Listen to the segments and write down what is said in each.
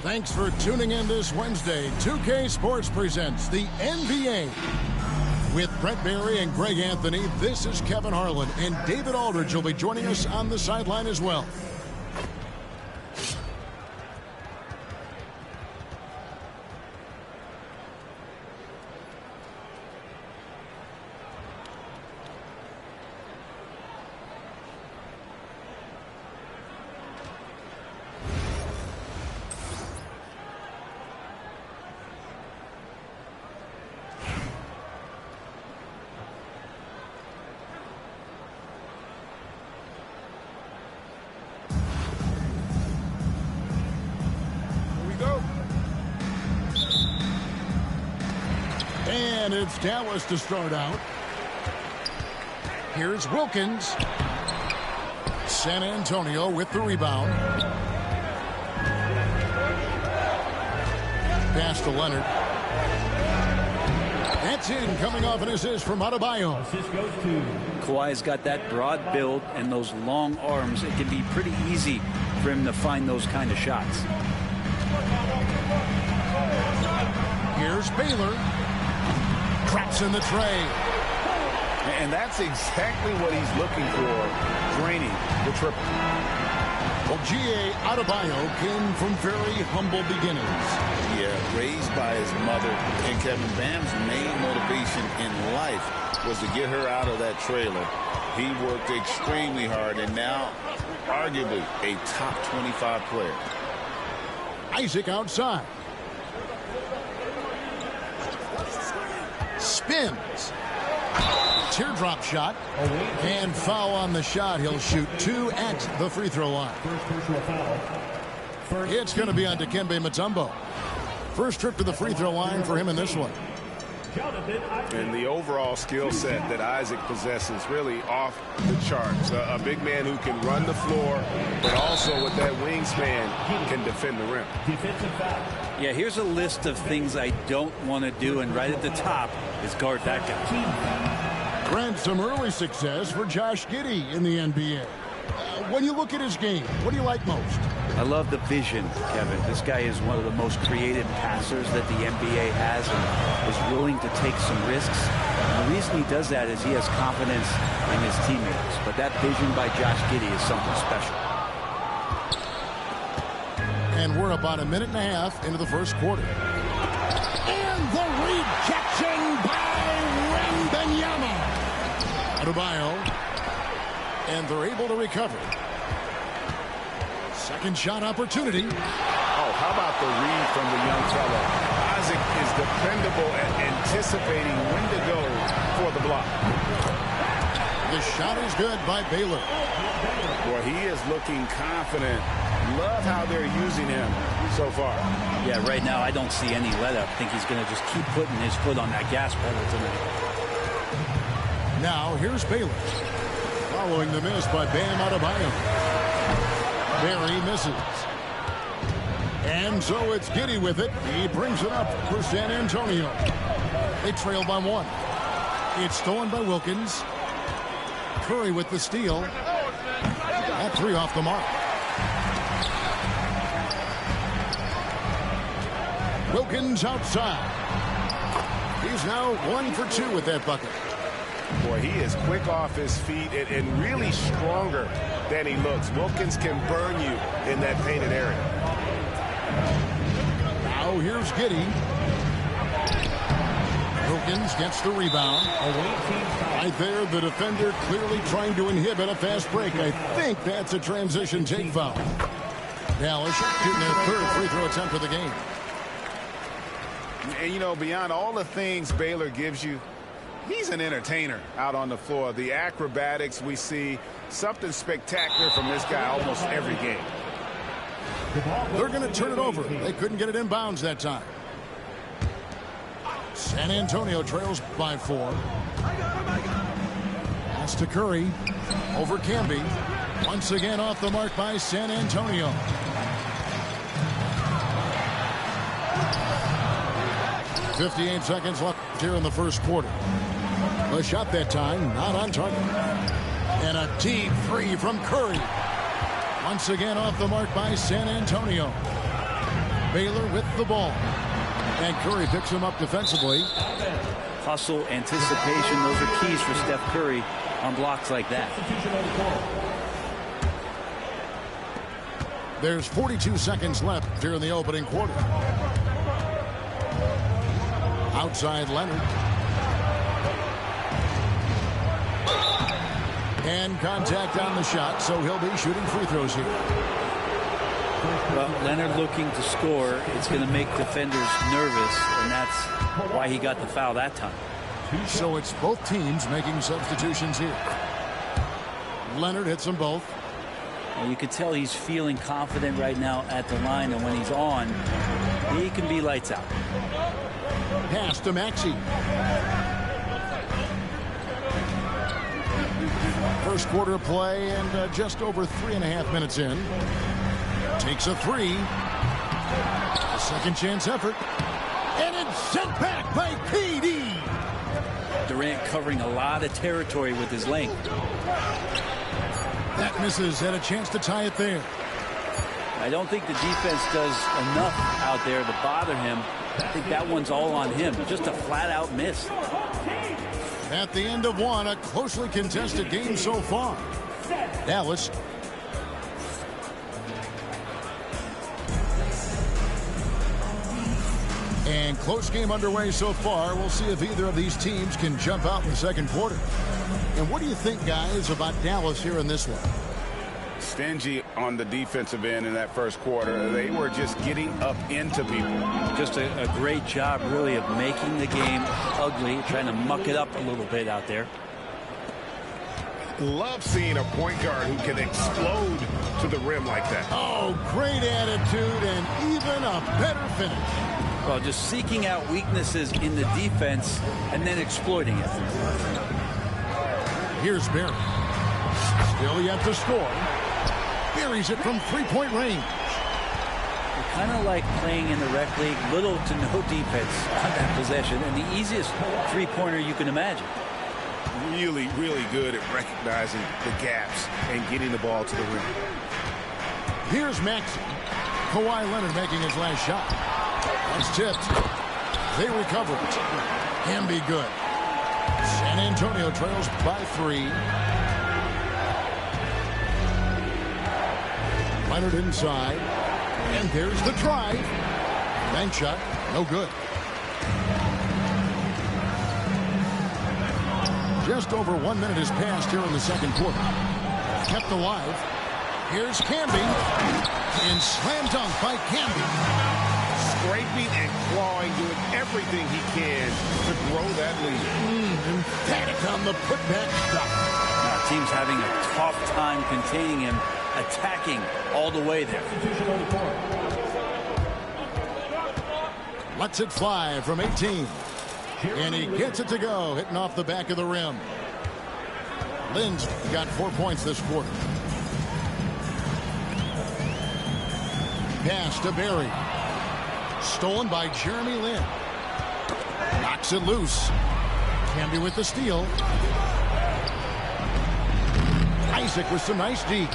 Thanks for tuning in this Wednesday. 2K Sports presents the NBA. With Brett Barry and Greg Anthony, this is Kevin Harlan, and David Aldridge will be joining us on the sideline as well. And it's Dallas to start out. Here's Wilkins. San Antonio with the rebound. Pass to Leonard. That's in, coming off an assist from Adebayo. Kawhi's got that broad build and those long arms. It can be pretty easy for him to find those kind of shots. Here's Baylor. Traps in the tray. And that's exactly what he's looking for, draining the triple. Well, G.A. Adebayo came from very humble beginnings. Yeah, raised by his mother. And Kevin, Bam's main motivation in life was to get her out of that trailer. He worked extremely hard, and now, arguably, a top 25 player. Isaac outside. Spins. Teardrop shot. And foul on the shot. He'll shoot 2 at the free throw line. It's going to be on Dikembe Mutombo. First trip to the free throw line for him in this one. And the overall skill set that Isaac possesses really off the charts. A big man who can run the floor, but also with that wingspan can defend the rim. Yeah, here's a list of things I don't want to do, and right at the top is guard that guy. Grant, some early success for Josh Giddey in the NBA. When you look at his game, what do you like most? I love the vision, Kevin. This guy is one of the most creative passers that the NBA has and is willing to take some risks. And the reason he does that is he has confidence in his teammates. But that vision by Josh Giddey is something special. And we're about a minute and a half into the first quarter. And the rejection by Wembanyama. Adebayo. And they're able to recover. Second shot opportunity. Oh, how about the read from the young fellow? Isaac is dependable at anticipating when to go for the block. The shot is good by Baylor. Boy, he is looking confident. Love how they're using him so far. Yeah, right now I don't see any let up. I think he's going to just keep putting his foot on that gas pedal tonight. Now here's Baylor. Following the miss by Bam Adebayo. Barry misses. And so it's Giddey with it. He brings it up for San Antonio. They trail by 1. It's stolen by Wilkins. Curry with the steal. That 3 off the mark. Wilkins outside. He's now 1 for 2 with that bucket. Boy, he is quick off his feet and really stronger than he looks. Wilkins can burn you in that painted area. Now here's Giddey. Wilkins gets the rebound. Right there, the defender clearly trying to inhibit a fast break. I think that's a transition take foul. Dallas shooting their 3rd free throw attempt of the game. And, you know, beyond all the things Baylor gives you, he's an entertainer out on the floor. The acrobatics we see, something spectacular from this guy almost every game. They're going to turn it over. They couldn't get it in bounds that time. San Antonio trails by 4. Pass to Curry. Over Camby. Once again off the mark by San Antonio. .58 seconds left here in the first quarter. The shot that time, not on target. And a deep 3 from Curry. Once again off the mark by San Antonio. Baylor with the ball. And Curry picks him up defensively. Hustle, anticipation, those are keys for Steph Curry on blocks like that. There's 42 seconds left here in the opening quarter. Outside Leonard. And contact on the shot, so he'll be shooting free throws here. Well, Leonard looking to score. It's going to make defenders nervous, and that's why he got the foul that time. So it's both teams making substitutions here. Leonard hits them both. Well, you could tell he's feeling confident right now at the line, and when he's on, he can be lights out. Pass to Maxey. First quarter of play and just over 3.5 minutes in. Takes a three. A second chance effort. And it's sent back by KD. Durant covering a lot of territory with his length. That misses. Had a chance to tie it there. I don't think the defense does enough out there to bother him. I think that one's all on him. Just a flat-out miss. At the end of one, a closely contested game so far. Dallas. And close game underway so far. We'll see if either of these teams can jump out in the second quarter. And what do you think, guys, about Dallas here in this one? Stingy on the defensive end in that first quarter. They were just getting up into people. Just a great job, really, of making the game ugly, trying to muck it up a little bit out there. Love seeing a point guard who can explode to the rim like that. Oh, great attitude and even a better finish. Well, just seeking out weaknesses in the defense and then exploiting it. Here's Barry. Still yet to score. Buries it from three-point range. Kind of like playing in the rec league, little to no defense on that possession, and the easiest three-pointer you can imagine. Really, really good at recognizing the gaps and getting the ball to the rim. Here's Maxey. Kawhi Leonard making his last shot. That's tipped. They recover it. Can be good. San Antonio trails by 3. Leonard inside. And there's the drive. Bank shot. No good. Just over 1 minute has passed here in the second quarter. Kept alive. Here's Camby. And slam dunk by Camby. Scraping and clawing, doing everything he can to grow that lead. Emphatic on the putback stop. Now, team's having a tough time containing him, attacking all the way there. Lets it fly from 18. And he gets it to go, hitting off the back of the rim. Lynn's got 4 points this quarter. Pass to Barry. Stolen by Jeremy Lin. Knocks it loose. Camby with the steal. Isaac with some nice D.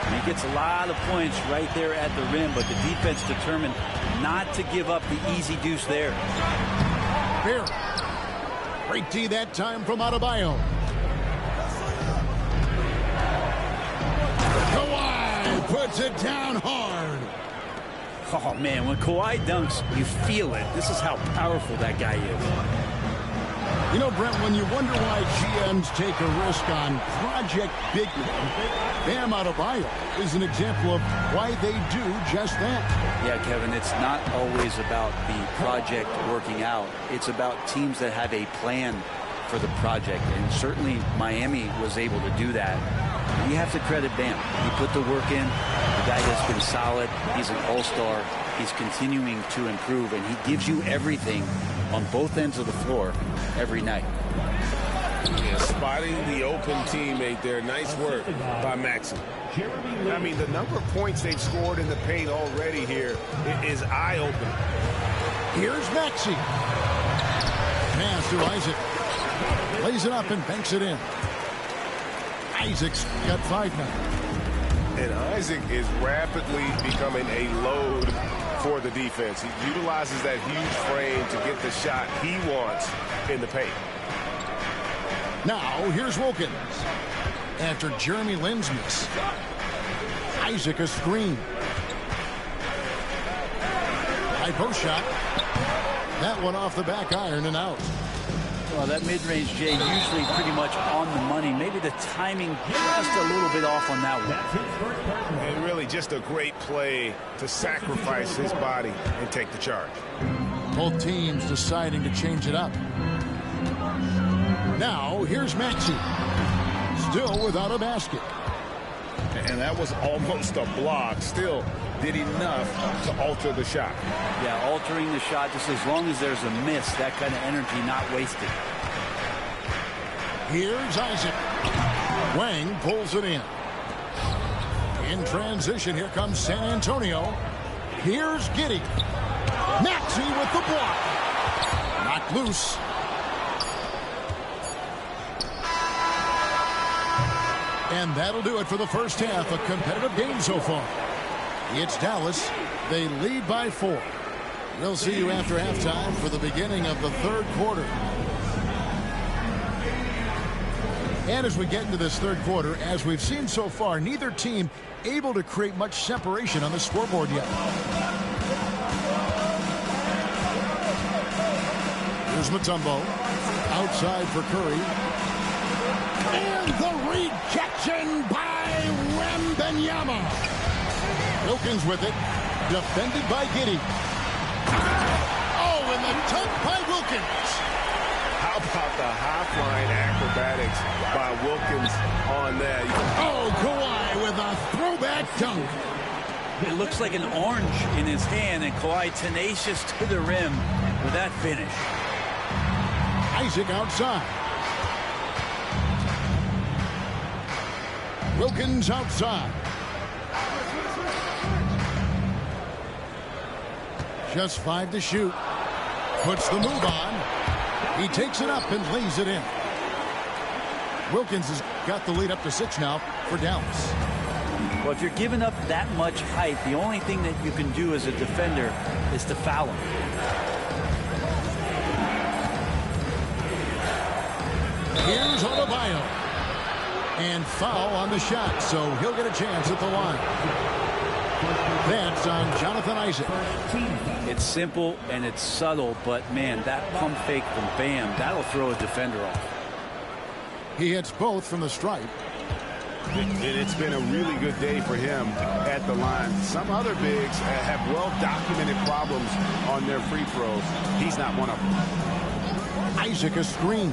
And he gets a lot of points right there at the rim, but the defense determined not to give up the easy deuce there. Barry. Great D that time from Adebayo. Kawhi puts it down hard. Oh, man, when Kawhi dunks, you feel it. This is how powerful that guy is. You know, Brent, when you wonder why GMs take a risk on Project Big Man, Bam Adebayo is an example of why they do just that. Yeah, Kevin, it's not always about the project working out. It's about teams that have a plan for the project, and certainly Miami was able to do that. You have to credit Bam. He put the work in. The guy has been solid. He's an all-star. He's continuing to improve, and he gives you everything on both ends of the floor every night. Yeah, spotting the open teammate there. Nice work by Maxey. I mean, the number of points they've scored in the paint already here is eye-opening. Here's Maxey. Pass to Isaac. Lays it up and banks it in. Isaac's got 5 now. And Isaac is rapidly becoming a load for the defense. He utilizes that huge frame to get the shot he wants in the paint. Now, here's Wilkins. After Jeremy Lin's miss. Isaac a screen. High post shot. That one off the back iron and out. Well, that mid-range, Jay, usually pretty much on the money. Maybe the timing just a little bit off on that one. And really just a great play to sacrifice his body and take the charge. Both teams deciding to change it up. Now, here's Maxey. Still without a basket. And that was almost a block. Still did enough to alter the shot. Yeah, altering the shot, just as long as there's a miss, that kind of energy not wasted. Here's Isaac. Wang pulls it in. In transition, here comes San Antonio. Here's Giddey. Maxey with the block. Knocked loose. And that'll do it for the first half. A competitive game so far. It's Dallas. They lead by 4. We'll see you after halftime for the beginning of the third quarter. And as we get into this third quarter, as we've seen so far, neither team able to create much separation on the scoreboard yet. Here's Mutombo. Outside for Curry. And the rejection by Wembanyama. Wilkins with it. Defended by Giddey. Oh, and the dunk by Wilkins. How about the half-line acrobatics by Wilkins on that? Oh, Kawhi with a throwback dunk. It looks like an orange in his hand, and Kawhi tenacious to the rim with that finish. Isaac outside. Wilkins outside. Just 5 to shoot. Puts the move on. He takes it up and lays it in. Wilkins has got the lead up to 6 now for Dallas. Well, if you're giving up that much height, the only thing that you can do as a defender is to foul him. Here's Adebayo. And foul on the shot, so he'll get a chance at the line. That's on Jonathan Isaac. It's simple and it's subtle, but man, that pump fake from Bam, that'll throw a defender off. He hits both from the stripe. It's been a really good day for him at the line. Some other bigs have well-documented problems on their free throws. He's not one of them. Isaac a screen.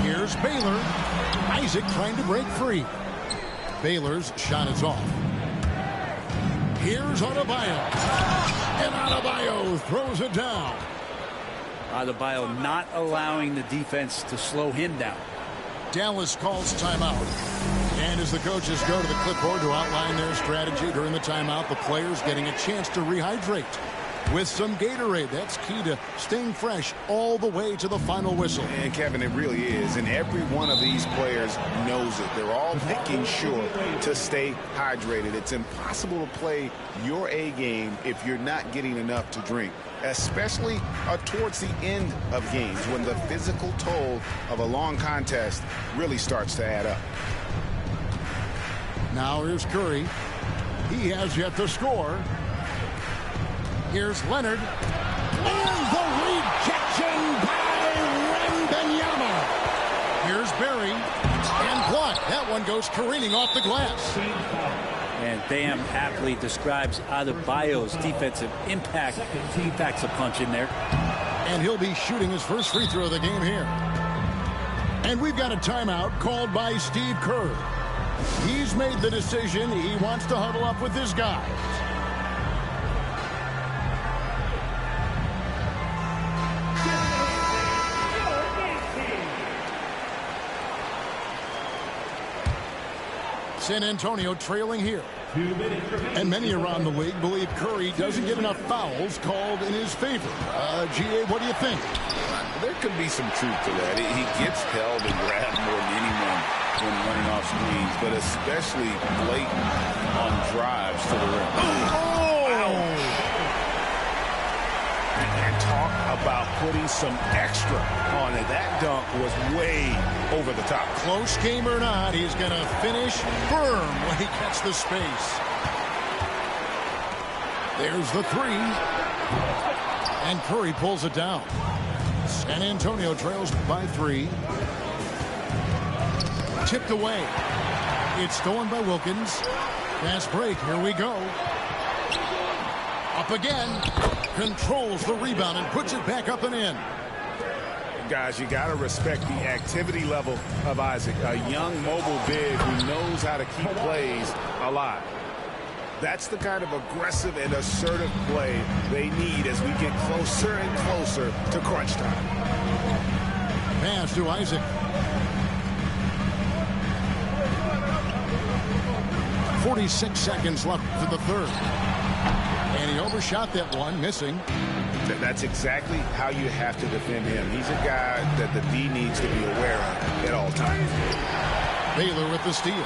Here's Baylor. Isaac trying to break free. Baylor's shot is off. Here's Adebayo. And Adebayo throws it down. Adebayo not allowing the defense to slow him down. Dallas calls timeout. And as the coaches go to the clipboard to outline their strategy during the timeout, the players getting a chance to rehydrate with some Gatorade. That's key to staying fresh all the way to the final whistle. And Kevin, it really is. And every one of these players knows it. They're all making sure to stay hydrated. It's impossible to play your A game if you're not getting enough to drink, especially towards the end of games when the physical toll of a long contest really starts to add up. Now here's Curry. He has yet to score. Here's Leonard. And the rejection by Wembanyama. Here's Barry. And blocked. That one goes careening off the glass. And Bam aptly describes Adebayo's defensive impact. He packs a punch in there. And he'll be shooting his first free throw of the game here. And we've got a timeout called by Steve Kerr. He's made the decision. He wants to huddle up with his guys. San Antonio trailing here. And many around the league believe Curry doesn't get enough fouls called in his favor. G.A., what do you think? There could be some truth to that. He gets held and grabbed more than anyone when running off screens, but especially blatant on drives to the rim. Oh! Ouch. about putting some extra on it. That dunk was way over the top. Close game or not, he's going to finish firm when he gets the space. There's the three. And Curry pulls it down. San Antonio trails by 3. Tipped away. It's stolen by Wilkins. Fast break. Here we go. Up again. Controls the rebound and puts it back up and in. Guys, you got to respect the activity level of Isaac. A young mobile big who knows how to keep plays alive. That's the kind of aggressive and assertive play they need as we get closer and closer to crunch time. Pass to Isaac. 46 seconds left for the third. And he overshot that one, missing. That's exactly how you have to defend him. He's a guy that the D needs to be aware of at all times. Baylor with the steal.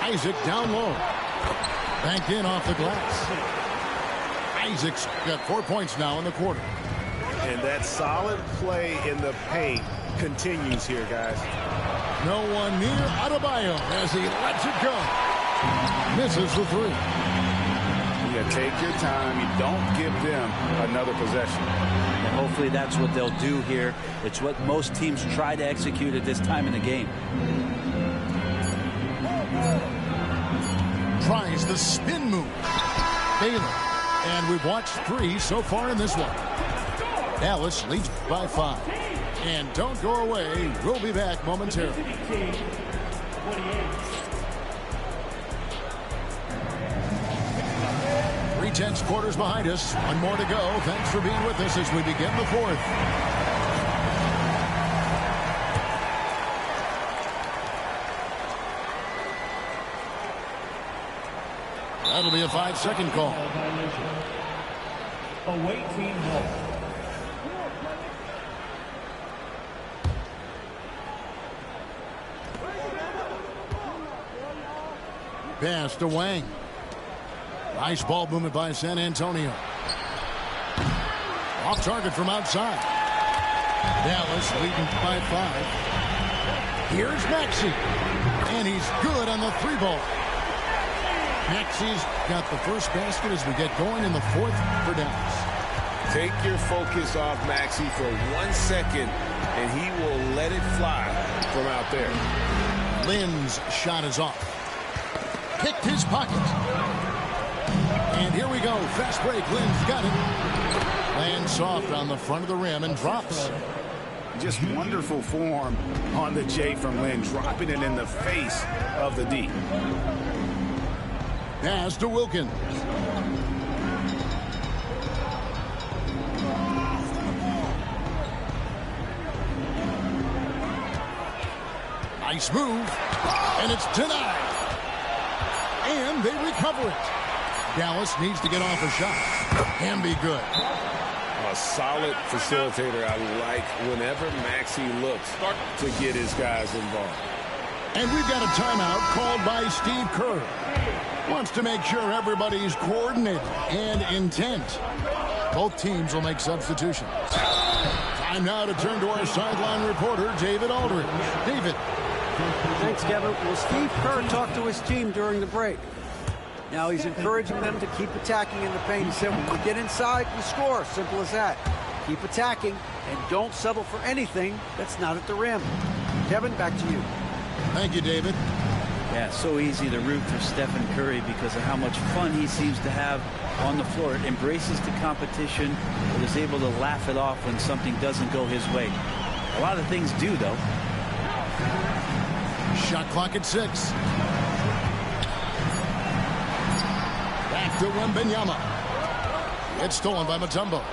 Isaac down low. Banked in off the glass. Isaac's got 4 points now in the quarter. And that solid play in the paint continues here, guys. No one near Adebayo as he lets it go. Misses the three. Yeah, take your time. You don't give them another possession. And hopefully that's what they'll do here. It's what most teams try to execute at this time in the game. Tries the spin move. Baylor. And we've watched 3 so far in this one. Dallas leads by 5. And don't go away. We'll be back momentarily. 3/10 quarters behind us. One more to go. Thanks for being with us as we begin the fourth. That'll be a 5-second call. Away team ball. Pass to Wang. Nice ball movement by San Antonio. Off target from outside. Dallas leading by 5. Here's Maxey. And he's good on the 3-ball. Maxey's got the first basket as we get going in the fourth for Dallas. Take your focus off Maxey for 1 second, and he will let it fly from out there. Lynn's shot is off. Picked his pocket. And here we go. Fast break. Lynn's got it. Lands soft on the front of the rim and drops. Just wonderful form on the J from Lynn, dropping it in the face of the D. Pass to Wilkins. Nice move. And it's denied. And they recover it. Dallas needs to get off a shot. Can be good. A solid facilitator. I like whenever Maxey looks to get his guys involved. And we've got a timeout called by Steve Kerr. Wants to make sure everybody's coordinated and intent. Both teams will make substitutions. Time now to turn to our sideline reporter, David Aldridge. David. Thanks, Kevin. Well, Steve Kerr talked to his team during the break. Now he's encouraging them to keep attacking in the paint. He said, when we get inside, we score. Simple as that. Keep attacking and don't settle for anything that's not at the rim. Kevin, back to you. Thank you, David. Yeah, so easy to root for Stephen Curry because of how much fun he seems to have on the floor. Embraces the competition, but is able to laugh it off when something doesn't go his way. A lot of things do, though. Shot clock at 6. Back to Wembanyama. It's stolen by Mutombo.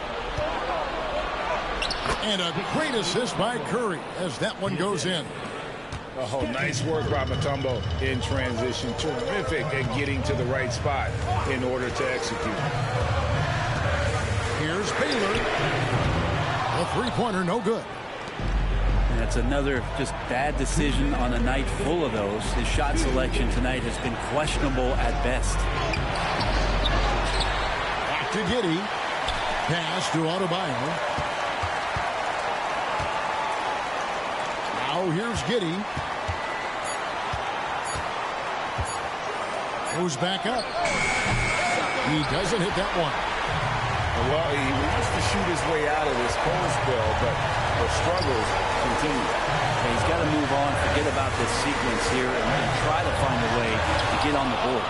And a great assist by Curry as that one goes in. Oh, nice work by Mutombo in transition. Terrific at getting to the right spot in order to execute. Here's Baylor. A three-pointer, no good. And that's another just bad decision on a night full of those. His shot selection tonight has been questionable at best. to Giddey. Pass to Adebayo. Now here's Giddey. Goes back up. He doesn't hit that one. Well, he wants to shoot his way out of this cold spell, but the struggles continue. And he's got to move on, forget about this sequence here, and try to find a way to get on the board.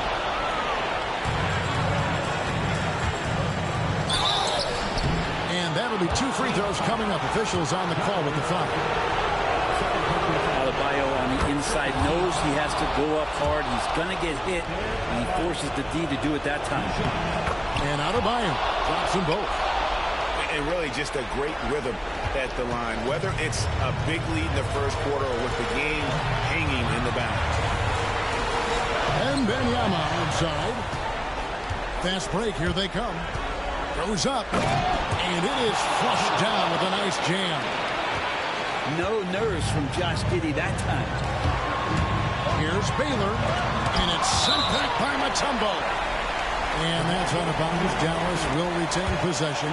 And that'll be 2 free throws coming up. Officials on the call with the foul. Adebayo on the inside knows he has to go up hard. He's going to get hit, and he forces the D to do it that time. And Adebayo drops them both. And really just a great rhythm at the line, whether it's a big lead in the first quarter or with the game hanging in the balance. And Benyama outside. Fast break, here they come. Goes up, and it is flushed down with a nice jam. No nerves from Josh Giddey that time. Here's Baylor, and it's sent back by Mutombo. And that's out of bounds. Dallas will retain possession.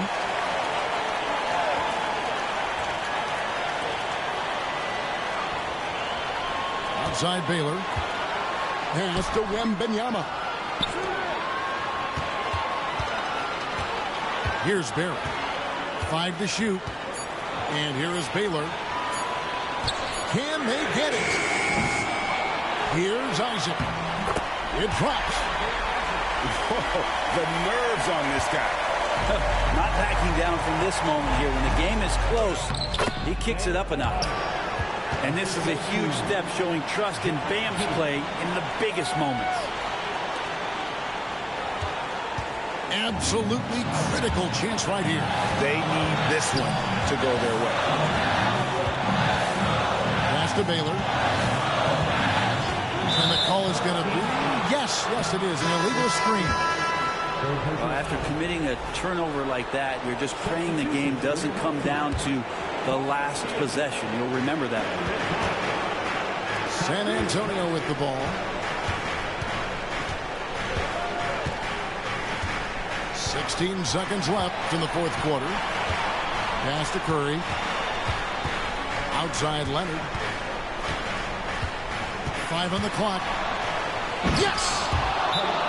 Outside Baylor. Pass to Wembanyama. Here's Barrett. 5 to shoot. And here is Baylor. Can they get it? Here's Isaac. It drops. The nerves on this guy. Not backing down from this moment here. When the game is close, he kicks it up a notch. And this is a huge step showing trust in Bam's play in the biggest moments. Absolutely critical chance right here. They need this one to go their way. Pass to Baylor. And the call is going to be, yes, it is, an illegal screen. Well, after committing a turnover like that, you're just praying the game doesn't come down to the last possession. You'll remember that. San Antonio with the ball. 16 seconds left in the fourth quarter. Pass to Curry. Outside Leonard. 5 on the clock. Yes!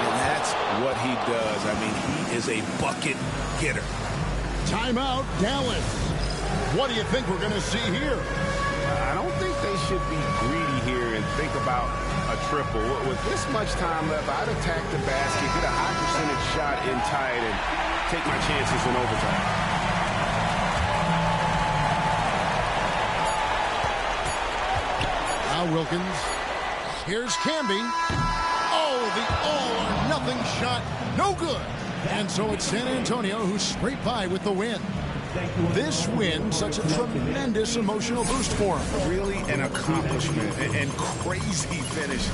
And that's what he does. I mean, he is a bucket getter. Timeout, Dallas. What do you think we're going to see here? I don't think they should be greedy here and think about a triple. With this much time left, I'd attack the basket, get a high percentage shot in tight, and take my chances in overtime. Now Wilkins. Here's Camby. Oh, the all-or-nothing shot. No good. And so it's San Antonio who scraped by with the win. This win, such a tremendous emotional boost for him. Really an accomplishment and crazy finish.